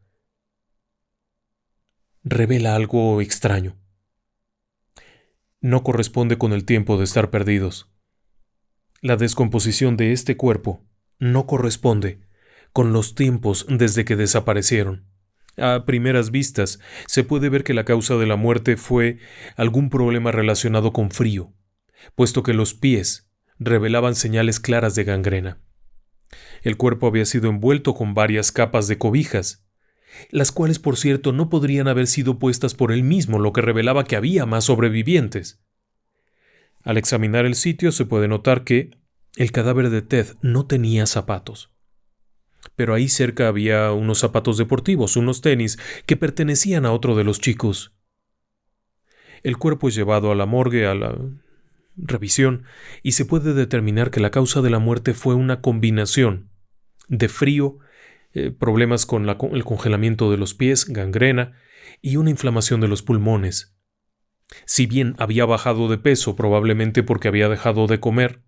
revela algo extraño. No corresponde con el tiempo de estar perdidos. La descomposición de este cuerpo no corresponde con los tiempos desde que desaparecieron. A primeras vistas, se puede ver que la causa de la muerte fue algún problema relacionado con frío, puesto que los pies revelaban señales claras de gangrena. El cuerpo había sido envuelto con varias capas de cobijas, las cuales, por cierto, no podrían haber sido puestas por él mismo, lo que revelaba que había más sobrevivientes. Al examinar el sitio se puede notar que el cadáver de Ted no tenía zapatos. Pero ahí cerca había unos zapatos deportivos, unos tenis, que pertenecían a otro de los chicos. El cuerpo es llevado a la morgue, a la revisión, y se puede determinar que la causa de la muerte fue una combinación de frío, problemas con el congelamiento de los pies, gangrena, y una inflamación de los pulmones. Si bien había bajado de peso, probablemente porque había dejado de comer,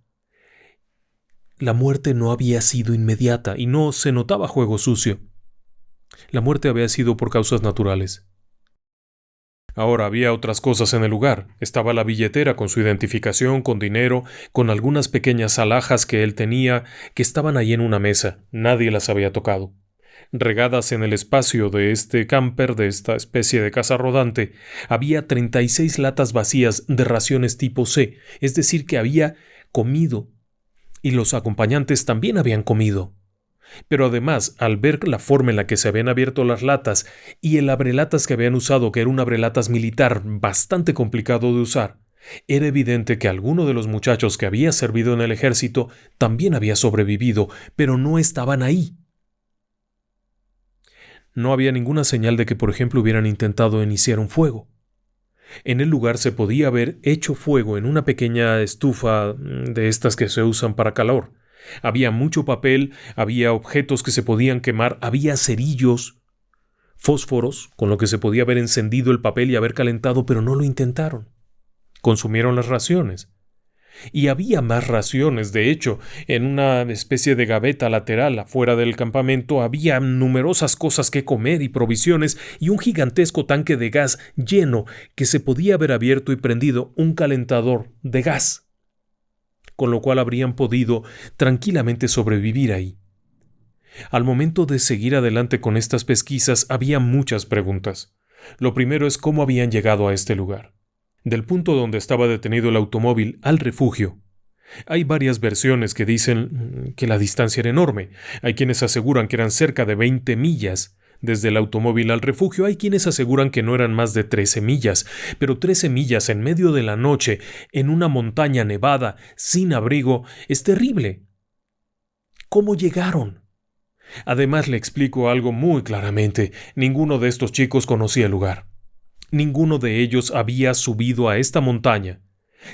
la muerte no había sido inmediata y no se notaba juego sucio. La muerte había sido por causas naturales. Ahora había otras cosas en el lugar. Estaba la billetera con su identificación, con dinero, con algunas pequeñas alhajas que él tenía, que estaban ahí en una mesa. Nadie las había tocado. Regadas en el espacio de este camper, de esta especie de casa rodante, había 36 latas vacías de raciones tipo C, es decir, que había comido, y los acompañantes también habían comido. Pero además, al ver la forma en la que se habían abierto las latas y el abrelatas que habían usado, que era un abrelatas militar bastante complicado de usar, era evidente que alguno de los muchachos que había servido en el ejército también había sobrevivido, pero no estaban ahí. No había ninguna señal de que, por ejemplo, hubieran intentado iniciar un fuego. En el lugar se podía haber hecho fuego en una pequeña estufa de estas que se usan para calor. Había mucho papel, había objetos que se podían quemar, había cerillos, fósforos, con lo que se podía haber encendido el papel y haber calentado, pero no lo intentaron. Consumieron las raciones. Y había más raciones. De hecho, en una especie de gaveta lateral afuera del campamento había numerosas cosas que comer y provisiones y un gigantesco tanque de gas lleno que se podía haber abierto y prendido un calentador de gas, con lo cual habrían podido tranquilamente sobrevivir ahí. Al momento de seguir adelante con estas pesquisas había muchas preguntas. Lo primero es cómo habían llegado a este lugar. Del punto donde estaba detenido el automóvil al refugio, hay varias versiones que dicen que la distancia era enorme. Hay quienes aseguran que eran cerca de 20 millas desde el automóvil al refugio. Hay quienes aseguran que no eran más de 13 millas, pero 13 millas en medio de la noche, en una montaña nevada, sin abrigo, es terrible. ¿Cómo llegaron? Además, le explico algo muy claramente. Ninguno de estos chicos conocía el lugar. Ninguno de ellos había subido a esta montaña.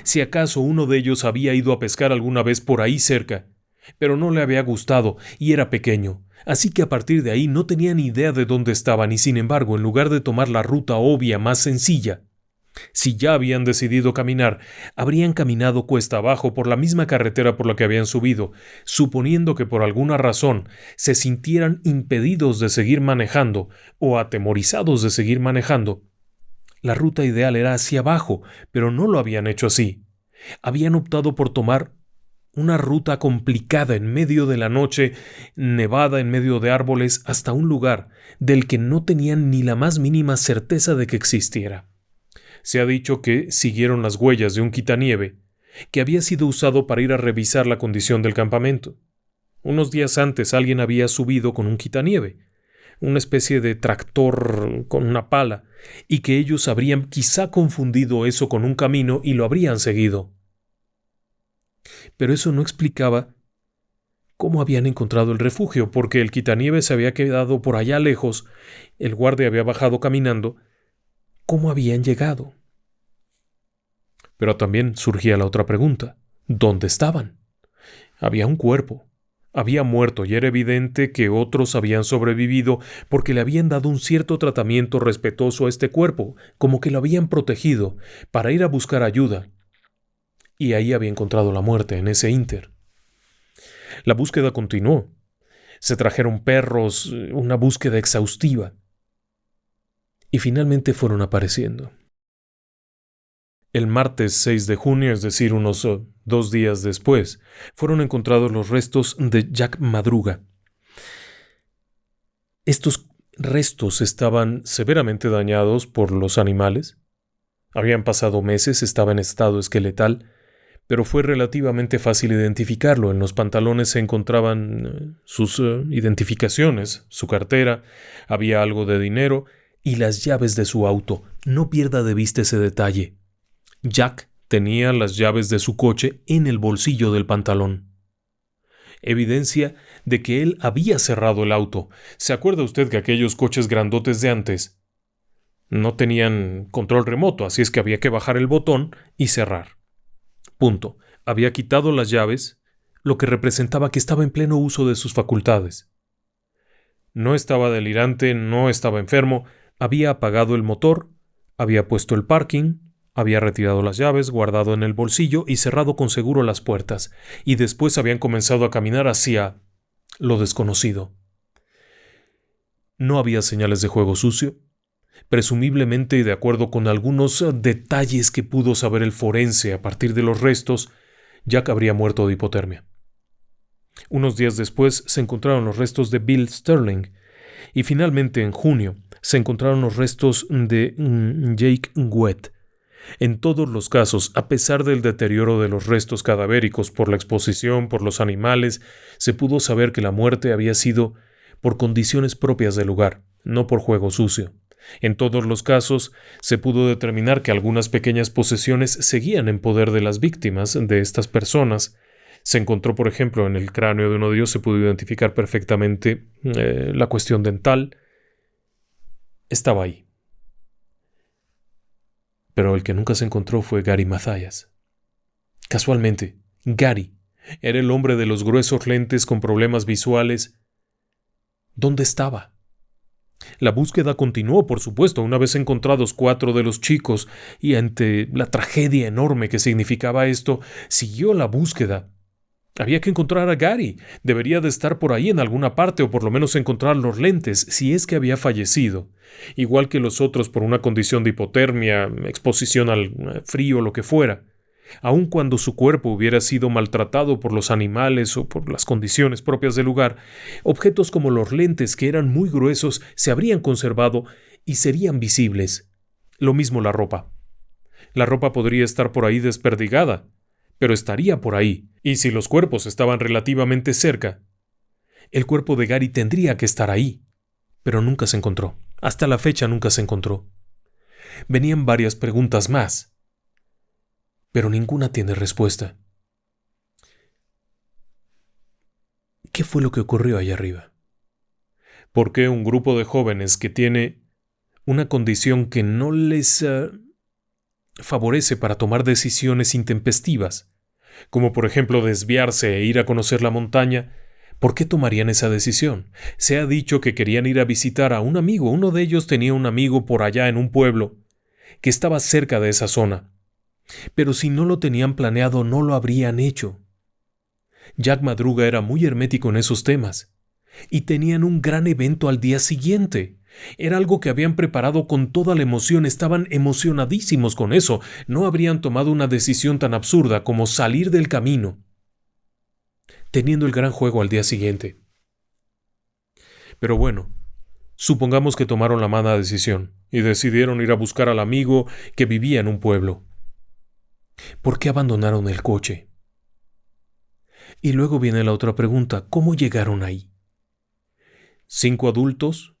Si acaso uno de ellos había ido a pescar alguna vez por ahí cerca, pero no le había gustado y era pequeño, así que a partir de ahí no tenía ni idea de dónde estaban y sin embargo, en lugar de tomar la ruta obvia más sencilla, si ya habían decidido caminar, habrían caminado cuesta abajo por la misma carretera por la que habían subido, suponiendo que por alguna razón se sintieran impedidos de seguir manejando o atemorizados de seguir manejando. La ruta ideal era hacia abajo, pero no lo habían hecho así. Habían optado por tomar una ruta complicada en medio de la noche, nevada en medio de árboles, hasta un lugar del que no tenían ni la más mínima certeza de que existiera. Se ha dicho que siguieron las huellas de un quitanieve que había sido usado para ir a revisar la condición del campamento. Unos días antes alguien había subido con un quitanieve, una especie de tractor con una pala, y que ellos habrían quizá confundido eso con un camino y lo habrían seguido. Pero eso no explicaba cómo habían encontrado el refugio, porque el quitanieve se había quedado por allá lejos, el guardia había bajado caminando. ¿Cómo habían llegado? Pero también surgía la otra pregunta: ¿dónde estaban? Había un cuerpo. Había muerto y era evidente que otros habían sobrevivido porque le habían dado un cierto tratamiento respetuoso a este cuerpo, como que lo habían protegido para ir a buscar ayuda. Y ahí había encontrado la muerte, en ese ínter. La búsqueda continuó. Se trajeron perros, una búsqueda exhaustiva. Y finalmente fueron apareciendo. El martes 6 de junio, es decir, unos 2 días después, fueron encontrados los restos de Jack Madruga. Estos restos estaban severamente dañados por los animales. Habían pasado meses, estaba en estado esqueletal, pero fue relativamente fácil identificarlo. En los pantalones se encontraban sus identificaciones, su cartera, había algo de dinero y las llaves de su auto. No pierda de vista ese detalle. Jack tenía las llaves de su coche en el bolsillo del pantalón. Evidencia de que él había cerrado el auto. ¿Se acuerda usted que aquellos coches grandotes de antes no tenían control remoto, así es que había que bajar el botón y cerrar? Punto. Había quitado las llaves, lo que representaba que estaba en pleno uso de sus facultades. No estaba delirante, no estaba enfermo, había apagado el motor, había puesto el parking, había retirado las llaves, guardado en el bolsillo y cerrado con seguro las puertas, y después habían comenzado a caminar hacia lo desconocido. No había señales de juego sucio. Presumiblemente, y de acuerdo con algunos detalles que pudo saber el forense a partir de los restos, Jack habría muerto de hipotermia. Unos días después se encontraron los restos de Bill Sterling, y finalmente en junio se encontraron los restos de Jake Wett. En todos los casos, a pesar del deterioro de los restos cadavéricos por la exposición, por los animales, se pudo saber que la muerte había sido por condiciones propias del lugar, no por juego sucio. En todos los casos, se pudo determinar que algunas pequeñas posesiones seguían en poder de las víctimas de estas personas. Se encontró, por ejemplo, en el cráneo de uno de ellos, se pudo identificar perfectamente la cuestión dental. Estaba ahí. Pero el que nunca se encontró fue Gary Mathias. Casualmente, Gary era el hombre de los gruesos lentes con problemas visuales. ¿Dónde estaba? La búsqueda continuó, por supuesto, una vez encontrados 4 de los chicos, y ante la tragedia enorme que significaba esto, siguió la búsqueda. Había que encontrar a Gary. Debería de estar por ahí en alguna parte, o por lo menos encontrar los lentes, si es que había fallecido. Igual que los otros por una condición de hipotermia, exposición al frío, lo que fuera. Aun cuando su cuerpo hubiera sido maltratado por los animales o por las condiciones propias del lugar, objetos como los lentes, que eran muy gruesos, se habrían conservado y serían visibles. Lo mismo la ropa. La ropa podría estar por ahí desperdigada, pero estaría por ahí, y si los cuerpos estaban relativamente cerca, el cuerpo de Gary tendría que estar ahí, pero nunca se encontró. Hasta la fecha nunca se encontró. Venían varias preguntas más, pero ninguna tiene respuesta. ¿Qué fue lo que ocurrió allá arriba? ¿Por qué un grupo de jóvenes que tiene una condición que no les favorece para tomar decisiones intempestivas, como por ejemplo desviarse e ir a conocer la montaña, por qué tomarían esa decisión? Se ha dicho que querían ir a visitar a un amigo. Uno de ellos tenía un amigo por allá en un pueblo que estaba cerca de esa zona. Pero si no lo tenían planeado, no lo habrían hecho. Jack Madruga era muy hermético en esos temas. Y tenían un gran evento al día siguiente. Era algo que habían preparado con toda la emoción, estaban emocionadísimos con eso. No habrían tomado una decisión tan absurda como salir del camino, teniendo el gran juego al día siguiente. Pero bueno, supongamos que tomaron la mala decisión y decidieron ir a buscar al amigo que vivía en un pueblo. ¿Por qué abandonaron el coche? Y luego viene la otra pregunta, ¿cómo llegaron ahí? 5 adultos,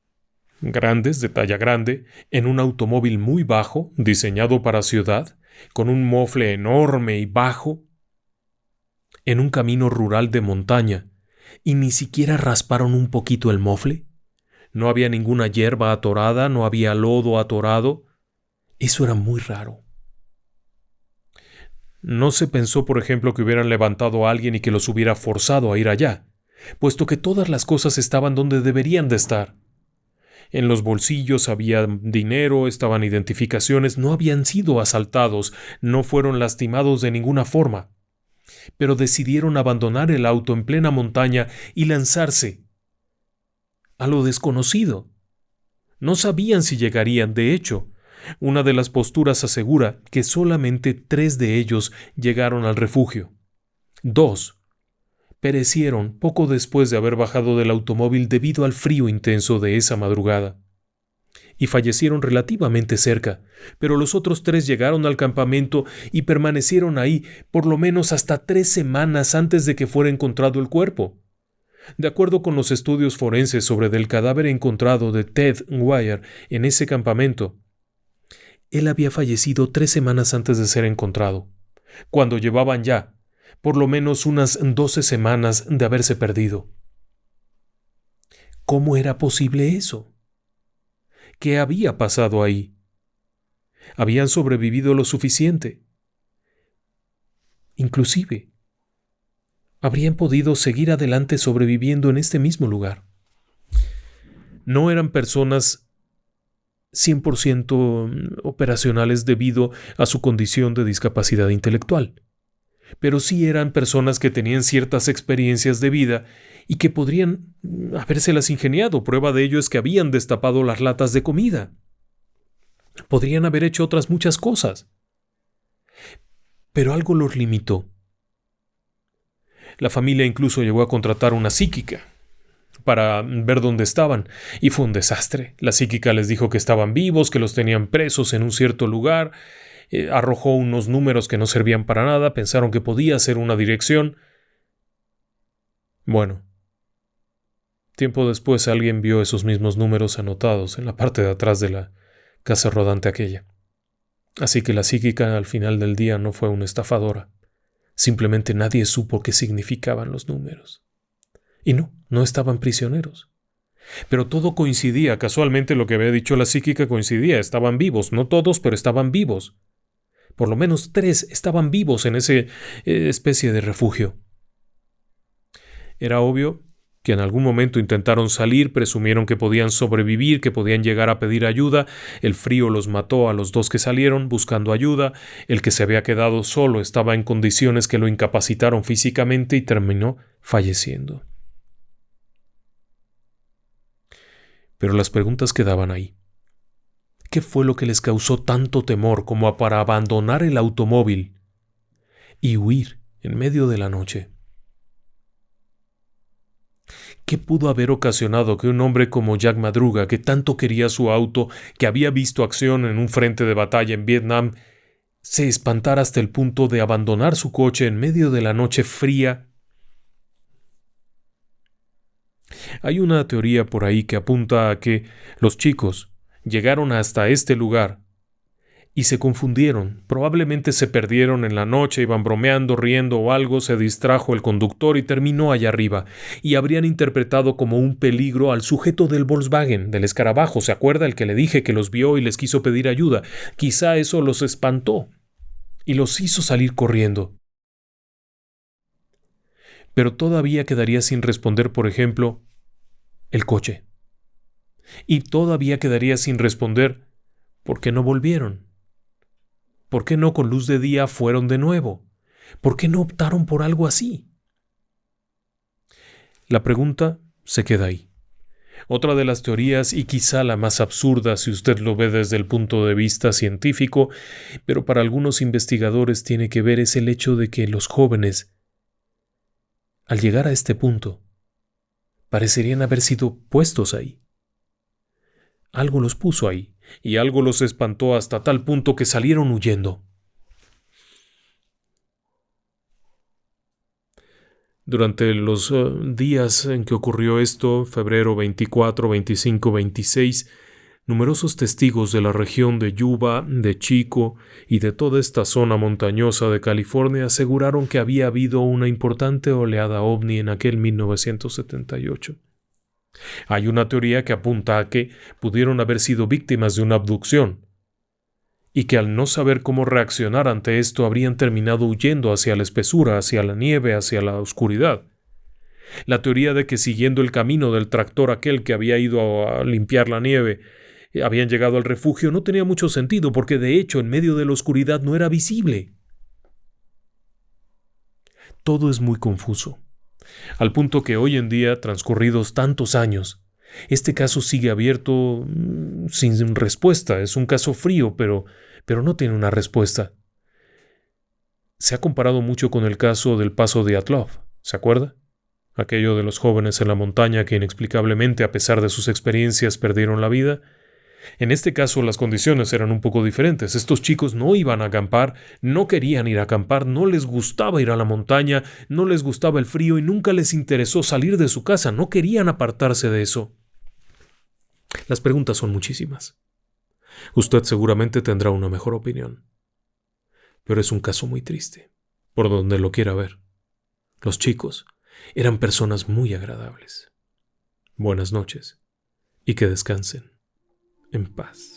grandes, de talla grande, en un automóvil muy bajo, diseñado para ciudad, con un mofle enorme y bajo, en un camino rural de montaña, y ni siquiera rasparon un poquito el mofle. No había ninguna hierba atorada, no había lodo atorado. Eso era muy raro. No se pensó, por ejemplo, que hubieran levantado a alguien y que los hubiera forzado a ir allá, puesto que todas las cosas estaban donde deberían de estar. En los bolsillos había dinero, estaban identificaciones, no habían sido asaltados, no fueron lastimados de ninguna forma. Pero decidieron abandonar el auto en plena montaña y lanzarse a lo desconocido. No sabían si llegarían. De hecho, una de las posturas asegura que solamente 3 de ellos llegaron al refugio. 2 perecieron poco después de haber bajado del automóvil debido al frío intenso de esa madrugada. Y fallecieron relativamente cerca, pero los otros 3 llegaron al campamento y permanecieron ahí por lo menos hasta 3 semanas antes de que fuera encontrado el cuerpo. De acuerdo con los estudios forenses sobre el cadáver encontrado de Ted Wire en ese campamento, él había fallecido 3 semanas antes de ser encontrado, cuando llevaban ya por lo menos unas 12 semanas de haberse perdido. ¿Cómo era posible eso? ¿Qué había pasado ahí? ¿Habían sobrevivido lo suficiente? Inclusive, ¿habrían podido seguir adelante sobreviviendo en este mismo lugar? No eran personas 100% operacionales debido a su condición de discapacidad intelectual, pero sí eran personas que tenían ciertas experiencias de vida y que podrían habérselas ingeniado. Prueba de ello es que habían destapado las latas de comida. Podrían haber hecho otras muchas cosas. Pero algo los limitó. La familia incluso llegó a contratar una psíquica para ver dónde estaban, y fue un desastre. La psíquica les dijo que estaban vivos, que los tenían presos en un cierto lugar. Arrojó unos números que no servían para nada, pensaron que podía ser una dirección. Bueno, tiempo después alguien vio esos mismos números anotados en la parte de atrás de la casa rodante aquella. Así que la psíquica al final del día no fue una estafadora. Simplemente nadie supo qué significaban los números. Y no estaban prisioneros. Pero todo coincidía, casualmente lo que había dicho la psíquica coincidía, estaban vivos, no todos, pero estaban vivos. Por lo menos 3 estaban vivos en esa especie de refugio. Era obvio que en algún momento intentaron salir, presumieron que podían sobrevivir, que podían llegar a pedir ayuda. El frío los mató a los 2 que salieron buscando ayuda. El que se había quedado solo estaba en condiciones que lo incapacitaron físicamente y terminó falleciendo. Pero las preguntas quedaban ahí. ¿Qué fue lo que les causó tanto temor como para abandonar el automóvil y huir en medio de la noche? ¿Qué pudo haber ocasionado que un hombre como Jack Madruga, que tanto quería su auto, que había visto acción en un frente de batalla en Vietnam, se espantara hasta el punto de abandonar su coche en medio de la noche fría? Hay una teoría por ahí que apunta a que los chicos llegaron hasta este lugar y se confundieron. Probablemente se perdieron en la noche, iban bromeando, riendo o algo, se distrajo el conductor y terminó allá arriba, y habrían interpretado como un peligro al sujeto del Volkswagen, del escarabajo. ¿Se acuerda el que le dije que los vio y les quiso pedir ayuda? Quizá eso los espantó y los hizo salir corriendo. Pero todavía quedaría sin responder, por ejemplo, el coche. Y todavía quedaría sin responder ¿por qué no volvieron? ¿Por qué no con luz de día fueron de nuevo? ¿Por qué no optaron por algo así? La pregunta se queda ahí. Otra de las teorías, y quizá la más absurda si usted lo ve desde el punto de vista científico, pero para algunos investigadores tiene que ver, es el hecho de que los jóvenes, al llegar a este punto, parecerían haber sido puestos ahí. Algo los puso ahí, y algo los espantó hasta tal punto que salieron huyendo. Durante los días en que ocurrió esto, febrero 24, 25, 26, numerosos testigos de la región de Yuba, de Chico y de toda esta zona montañosa de California aseguraron que había habido una importante oleada ovni en aquel 1978. Hay una teoría que apunta a que pudieron haber sido víctimas de una abducción y que al no saber cómo reaccionar ante esto habrían terminado huyendo hacia la espesura, hacia la nieve, hacia la oscuridad. La teoría de que siguiendo el camino del tractor aquel que había ido a limpiar la nieve habían llegado al refugio no tenía mucho sentido, porque de hecho en medio de la oscuridad no era visible. Todo es muy confuso, al punto que hoy en día, transcurridos tantos años, este caso sigue abierto sin respuesta. Es un caso frío, pero no tiene una respuesta. Se ha comparado mucho con el caso del paso de Dyatlov, ¿se acuerda? Aquello de los jóvenes en la montaña que inexplicablemente, a pesar de sus experiencias, perdieron la vida. En este caso las condiciones eran un poco diferentes. Estos chicos no iban a acampar, no querían ir a acampar, no les gustaba ir a la montaña, no les gustaba el frío y nunca les interesó salir de su casa, no querían apartarse de eso. Las preguntas son muchísimas. Usted seguramente tendrá una mejor opinión. Pero es un caso muy triste, por donde lo quiera ver. Los chicos eran personas muy agradables. Buenas noches y que descansen en paz.